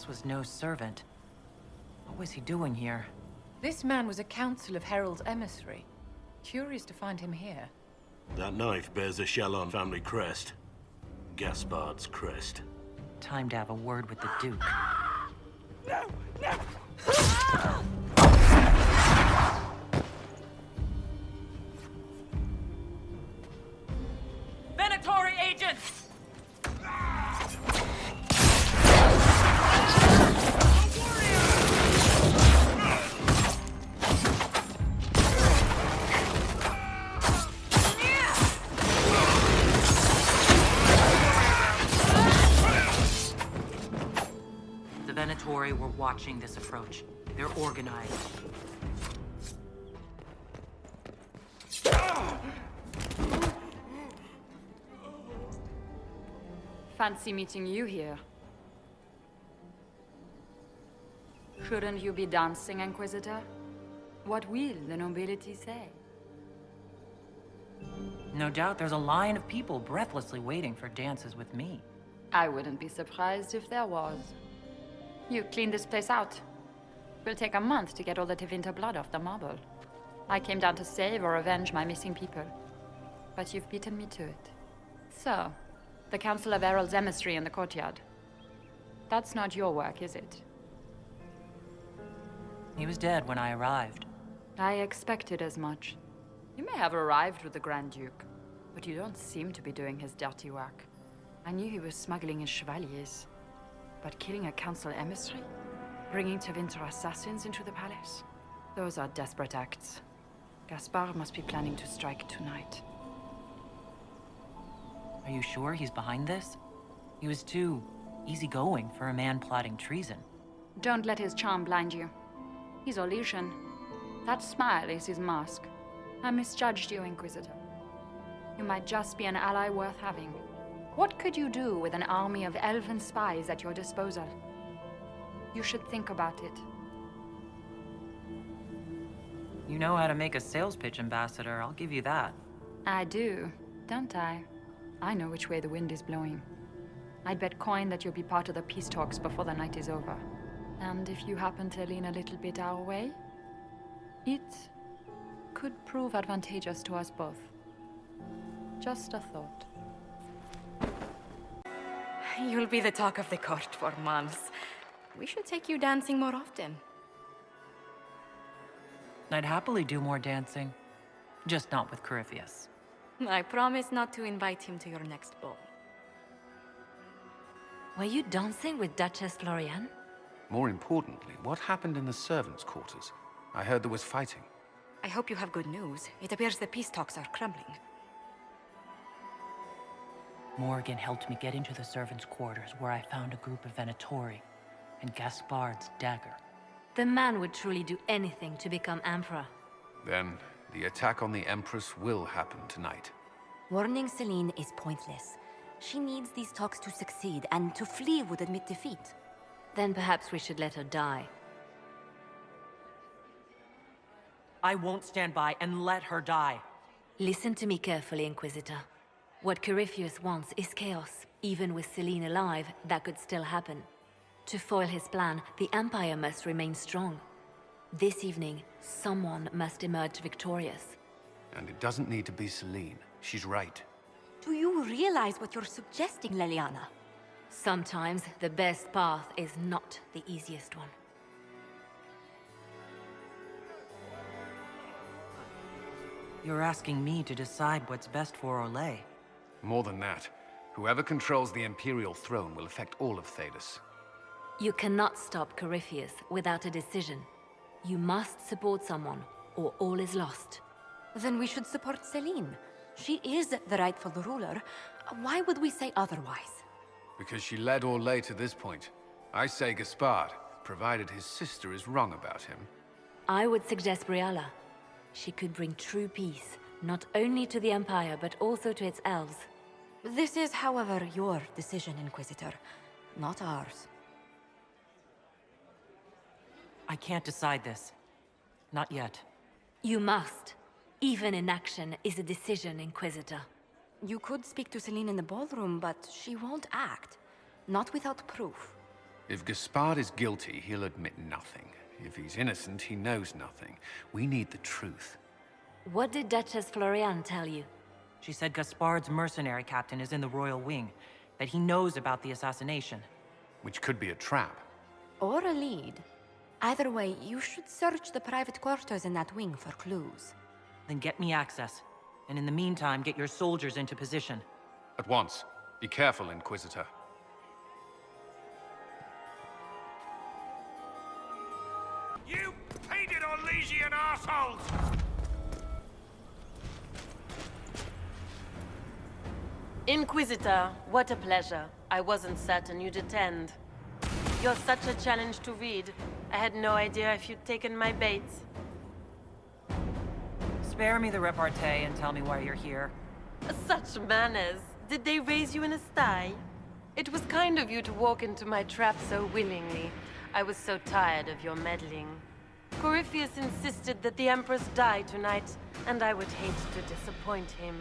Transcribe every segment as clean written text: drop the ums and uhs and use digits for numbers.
This was no servant. What was he doing here? This man was a Council of Herald's emissary. Curious to find him here. That knife bears a Shalon family crest. Gaspard's crest. Time to have a word with the Duke. No! No! Venatori agents! The Venatori were watching this approach. They're organized. Fancy meeting you here. Shouldn't you be dancing, Inquisitor? What will the nobility say? No doubt there's a line of people breathlessly waiting for dances with me. I wouldn't be surprised if there was. You cleaned this place out. Will take a month to get all the Tevinter blood off the marble. I came down to save or avenge my missing people. But you've beaten me to it. So, the Council of Herald's emissary in the courtyard. That's not your work, is it? He was dead when I arrived. I expected as much. You may have arrived with the Grand Duke, but you don't seem to be doing his dirty work. I knew he was smuggling his chevaliers. But killing a council emissary? Bringing Tevinter assassins into the palace? Those are desperate acts. Gaspard must be planning to strike tonight. Are you sure he's behind this? He was too easygoing for a man plotting treason. Don't let his charm blind you. He's Orlesian. That smile is his mask. I misjudged you, Inquisitor. You might just be an ally worth having. What could you do with an army of elven spies at your disposal? You should think about it. You know how to make a sales pitch, Ambassador. I'll give you that. I do, don't I? I know which way the wind is blowing. I'd bet coin that you'll be part of the peace talks before the night is over. And if you happen to lean a little bit our way, it could prove advantageous to us both. Just a thought. You'll be the talk of the court for months. We should take you dancing more often. I'd happily do more dancing. Just not with Corypheus. I promise not to invite him to your next ball. Were you dancing with Duchess Floriane? More importantly, what happened in the servants' quarters? I heard there was fighting. I hope you have good news. It appears the peace talks are crumbling. Morgan helped me get into the servants' quarters, where I found a group of Venatori and Gaspard's dagger. The man would truly do anything to become Emperor. Then, the attack on the Empress will happen tonight. Warning Celine is pointless. She needs these talks to succeed, and to flee would admit defeat. Then perhaps we should let her die. I won't stand by and let her die. Listen to me carefully, Inquisitor. What Corypheus wants is chaos. Even with Celine alive, that could still happen. To foil his plan, the Empire must remain strong. This evening, someone must emerge victorious. And it doesn't need to be Celine. She's right. Do you realize what you're suggesting, Leliana? Sometimes the best path is not the easiest one. You're asking me to decide what's best for Orlais. More than that, whoever controls the Imperial throne will affect all of Thedas. You cannot stop Corypheus without a decision. You must support someone, or all is lost. Then we should support Celine. She is the rightful ruler. Why would we say otherwise? Because she led Orlais to this point. I say Gaspard, provided his sister is wrong about him. I would suggest Briala. She could bring true peace, not only to the Empire, but also to its elves. This is, however, your decision, Inquisitor, not ours. I can't decide this. Not yet. You must. Even inaction is a decision, Inquisitor. You could speak to Celine in the ballroom, but she won't act. Not without proof. If Gaspard is guilty, he'll admit nothing. If he's innocent, he knows nothing. We need the truth. What did Duchess Florian tell you? She said Gaspard's mercenary captain is in the Royal Wing, that he knows about the assassination. Which could be a trap. Or a lead. Either way, you should search the private quarters in that wing for clues. Then get me access. And in the meantime, get your soldiers into position. At once. Be careful, Inquisitor. You painted Orlesian assholes! Inquisitor, what a pleasure. I wasn't certain you'd attend. You're such a challenge to read. I had no idea if you'd taken my bait. Spare me the repartee and tell me why you're here. Such manners. Did they raise you in a sty? It was kind of you to walk into my trap so willingly. I was so tired of your meddling. Corypheus insisted that the Empress die tonight, and I would hate to disappoint him.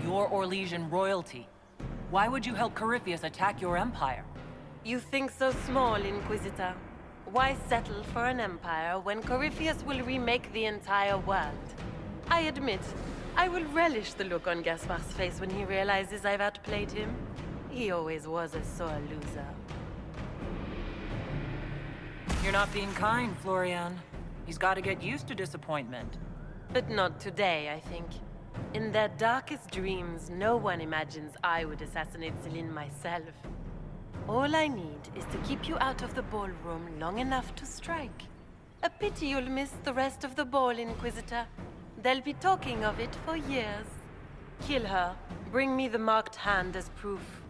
You're Orlesian royalty. Why would you help Corypheus attack your empire? You think so small, Inquisitor. Why settle for an empire when Corypheus will remake the entire world? I admit, I will relish the look on Gaspard's face when he realizes I've outplayed him. He always was a sore loser. You're not being kind, Florian. He's got to get used to disappointment. But not today, I think. In their darkest dreams, no one imagines I would assassinate Celine myself. All I need is to keep you out of the ballroom long enough to strike. A pity you'll miss the rest of the ball, Inquisitor. They'll be talking of it for years. Kill her. Bring me the marked hand as proof.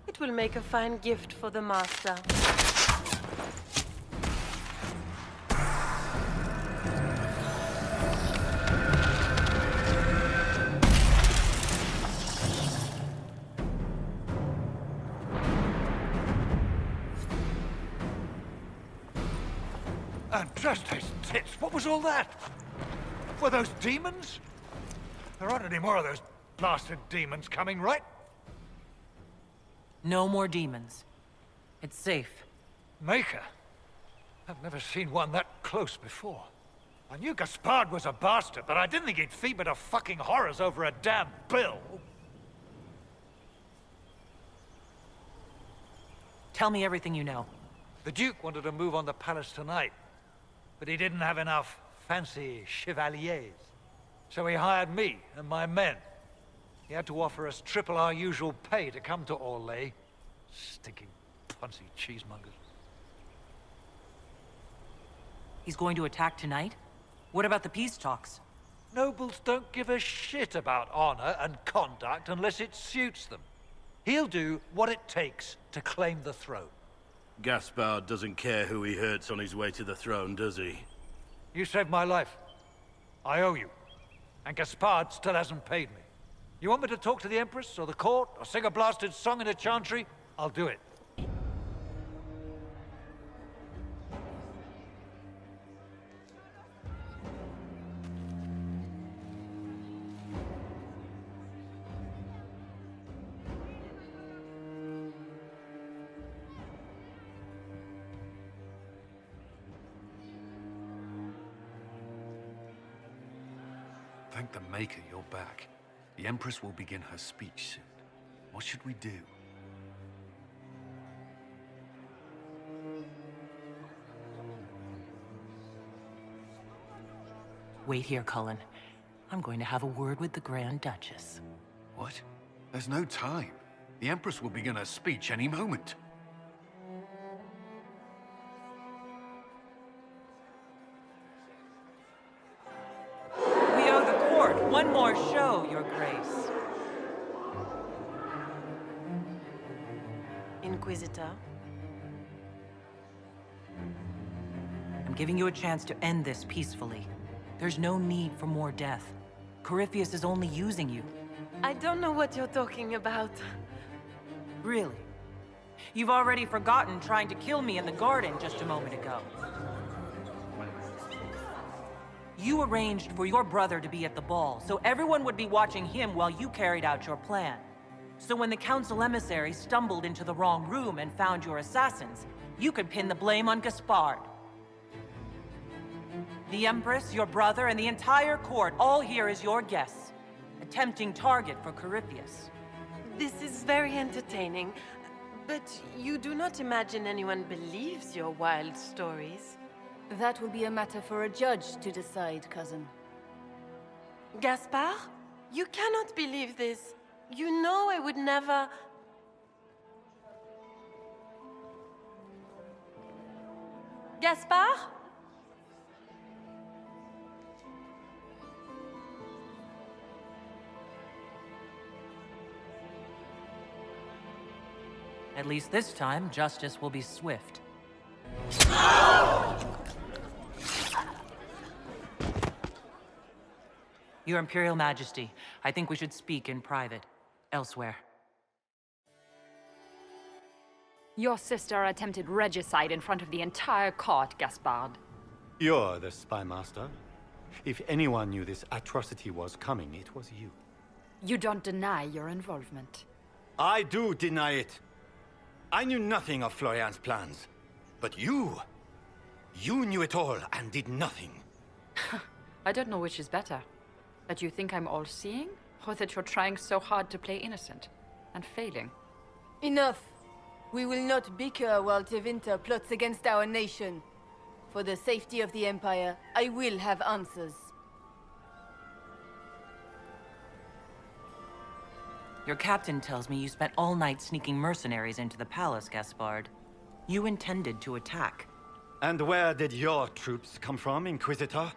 It will make a fine gift for the Master. And just his tits, what was all that? Were those demons? There aren't any more of those blasted demons coming, right? No more demons. It's safe. Maker? I've never seen one that close before. I knew Gaspard was a bastard, but I didn't think he'd feed me to fucking horrors over a damn bill. Tell me everything you know. The Duke wanted to move on the palace tonight, but he didn't have enough fancy chevaliers. So he hired me and my men. He had to offer us triple our usual pay to come to Orlais. Stinking punsy cheesemongers. He's going to attack tonight? What about the peace talks? Nobles don't give a shit about honor and conduct unless it suits them. He'll do what it takes to claim the throne. Gaspard doesn't care who he hurts on his way to the throne, does he? You saved my life. I owe you. And Gaspard still hasn't paid me. You want me to talk to the Empress, or the court, or sing a blasted song in a chantry? I'll do it. Thank the Maker you're back. The Empress will begin her speech soon. What should we do? Wait here, Cullen. I'm going to have a word with the Grand Duchess. What? There's no time. The Empress will begin her speech any moment. We owe the court one more show, Your Grace. Inquisitor? I'm giving you a chance to end this peacefully. There's no need for more death. Corypheus is only using you. I don't know what you're talking about. Really? You've already forgotten trying to kill me in the garden just a moment ago. You arranged for your brother to be at the ball, so everyone would be watching him while you carried out your plan. So when the Council emissary stumbled into the wrong room and found your assassins, you could pin the blame on Gaspard. The Empress, your brother, and the entire court all here as your guests. A tempting target for Corypheus. This is very entertaining, but you do not imagine anyone believes your wild stories. That will be a matter for a judge to decide, cousin. Gaspard? You cannot believe this. You know I would never... Gaspard? At least this time, justice will be swift. Your Imperial Majesty, I think we should speak in private, elsewhere. Your sister attempted regicide in front of the entire court, Gaspard. You're the spy master. If anyone knew this atrocity was coming, it was you. You don't deny your involvement. I do deny it. I knew nothing of Florian's plans. But you knew it all and did nothing. I don't know which is better. That you think I'm all-seeing, or that you're trying so hard to play innocent, and failing. Enough! We will not bicker while Tevinter plots against our nation. For the safety of the Empire, I will have answers. Your captain tells me you spent all night sneaking mercenaries into the palace, Gaspard. You intended to attack. And where did your troops come from, Inquisitor?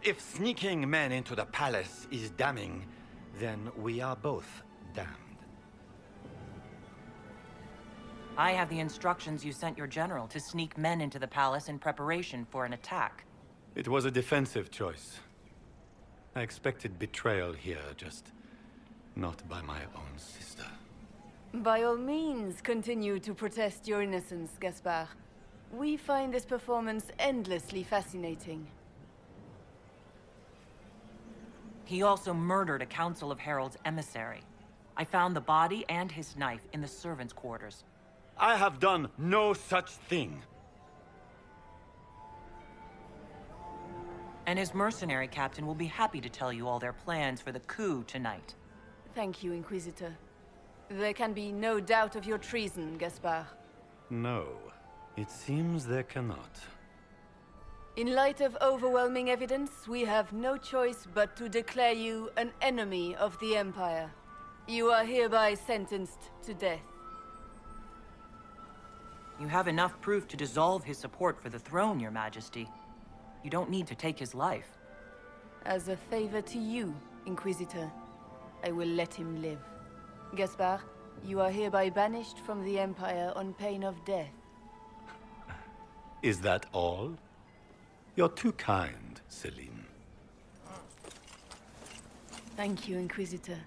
If sneaking men into the palace is damning, then we are both damned. I have the instructions you sent your general to sneak men into the palace in preparation for an attack. It was a defensive choice. I expected betrayal here, just not by my own sister. By all means, continue to protest your innocence, Gaspard. We find this performance endlessly fascinating. He also murdered a Council of Heralds emissary. I found the body and his knife in the servants' quarters. I have done no such thing. And his mercenary captain will be happy to tell you all their plans for the coup tonight. Thank you, Inquisitor. There can be no doubt of your treason, Gaspard. No, it seems there cannot. In light of overwhelming evidence, we have no choice but to declare you an enemy of the Empire. You are hereby sentenced to death. You have enough proof to dissolve his support for the throne, Your Majesty. You don't need to take his life. As a favor to you, Inquisitor, I will let him live. Gaspard, you are hereby banished from the Empire on pain of death. Is that all? You're too kind, Celine. Thank you, Inquisitor,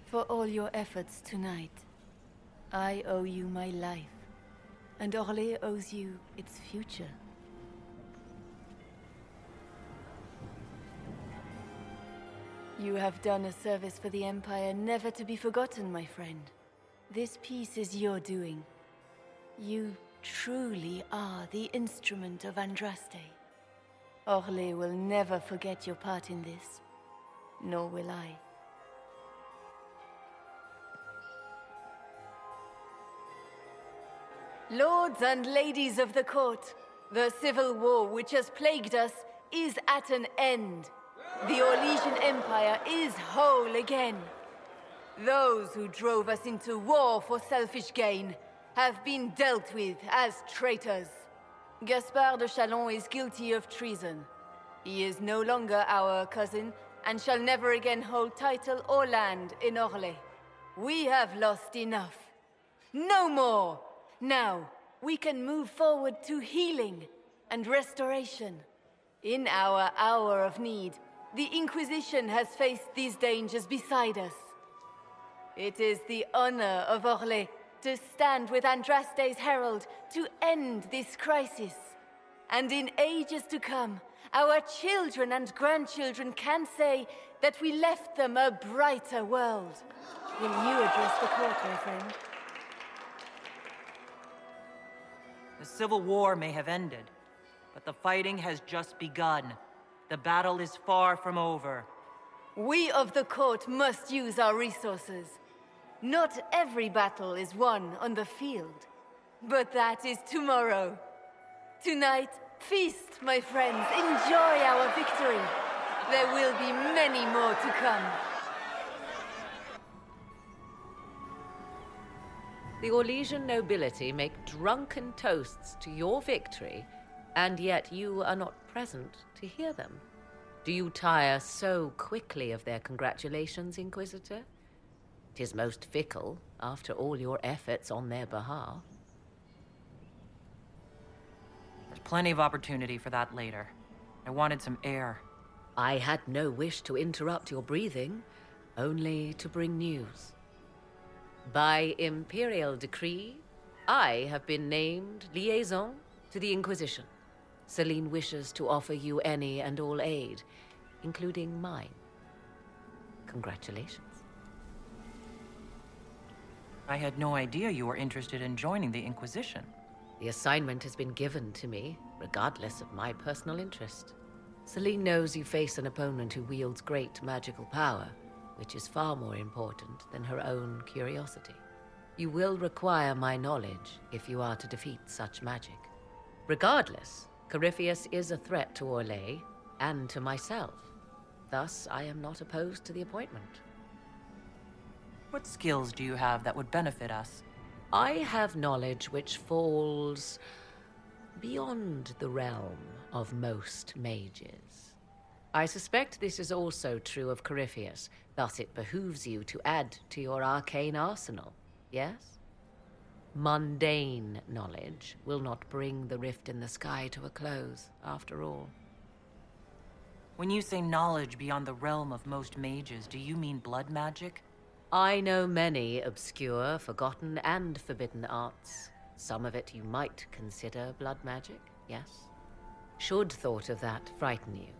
for all your efforts tonight. I owe you my life, and Orlais owes you its future. You have done a service for the Empire never to be forgotten, my friend. This piece is your doing. You truly are the instrument of Andraste. Orlais will never forget your part in this, nor will I. Lords and ladies of the court, the civil war which has plagued us is at an end. The Orlesian Empire is whole again. Those who drove us into war for selfish gain have been dealt with as traitors. Gaspard de Chalon is guilty of treason. He is no longer our cousin and shall never again hold title or land in Orlais. We have lost enough. No more! Now, we can move forward to healing and restoration. In our hour of need, the Inquisition has faced these dangers beside us. It is the honor of Orlais to stand with Andraste's herald to end this crisis. And in ages to come, our children and grandchildren can say that we left them a brighter world. Will you address the court, my friend? The Civil War may have ended, but the fighting has just begun. The battle is far from over. We of the court must use our resources. Not every battle is won on the field, but that is tomorrow. Tonight, feast, my friends. Enjoy our victory. There will be many more to come. The Orlesian nobility make drunken toasts to your victory, and yet you are not present to hear them. Do you tire so quickly of their congratulations, Inquisitor? 'Tis most fickle, after all your efforts on their behalf. There's plenty of opportunity for that later. I wanted some air. I had no wish to interrupt your breathing, only to bring news. By Imperial decree, I have been named liaison to the Inquisition. Celine wishes to offer you any and all aid, including mine. Congratulations. I had no idea you were interested in joining the Inquisition. The assignment has been given to me, regardless of my personal interest. Celine knows you face an opponent who wields great magical power, which is far more important than her own curiosity. You will require my knowledge if you are to defeat such magic. Regardless, Corypheus is a threat to Orlais and to myself. Thus, I am not opposed to the appointment. What skills do you have that would benefit us? I have knowledge which falls beyond the realm of most mages. I suspect this is also true of Corypheus, thus it behooves you to add to your arcane arsenal, yes? Mundane knowledge will not bring the rift in the sky to a close, after all. When you say knowledge beyond the realm of most mages, do you mean blood magic? I know many obscure, forgotten, and forbidden arts. Some of it you might consider blood magic, yes? Should thought of that frighten you,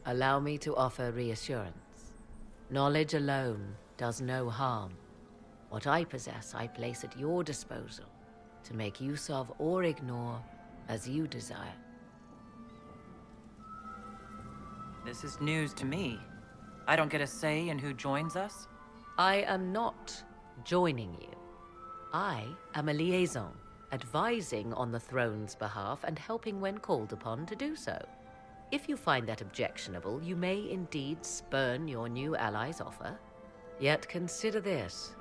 allow me to offer reassurance. Knowledge alone does no harm. What I possess, I place at your disposal to make use of or ignore as you desire. This is news to me. I don't get a say in who joins us? I am not joining you. I am a liaison, advising on the throne's behalf and helping when called upon to do so. If you find that objectionable, you may indeed spurn your new ally's offer. Yet consider this.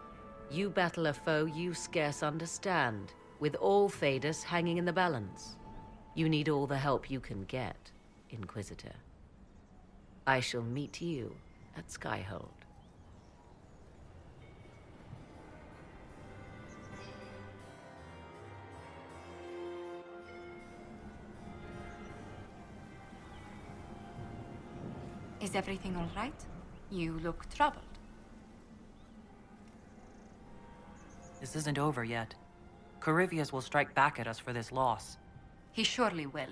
You battle a foe you scarce understand, with all Thedas hanging in the balance. You need all the help you can get, Inquisitor. I shall meet you at Skyhold. Is everything all right? You look troubled. This isn't over yet. Corypheus will strike back at us for this loss. He surely will.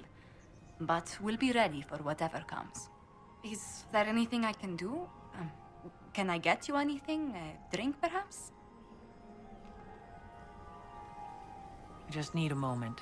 But we'll be ready for whatever comes. Is there anything I can do? Can I get you anything? A drink, perhaps? I just need a moment.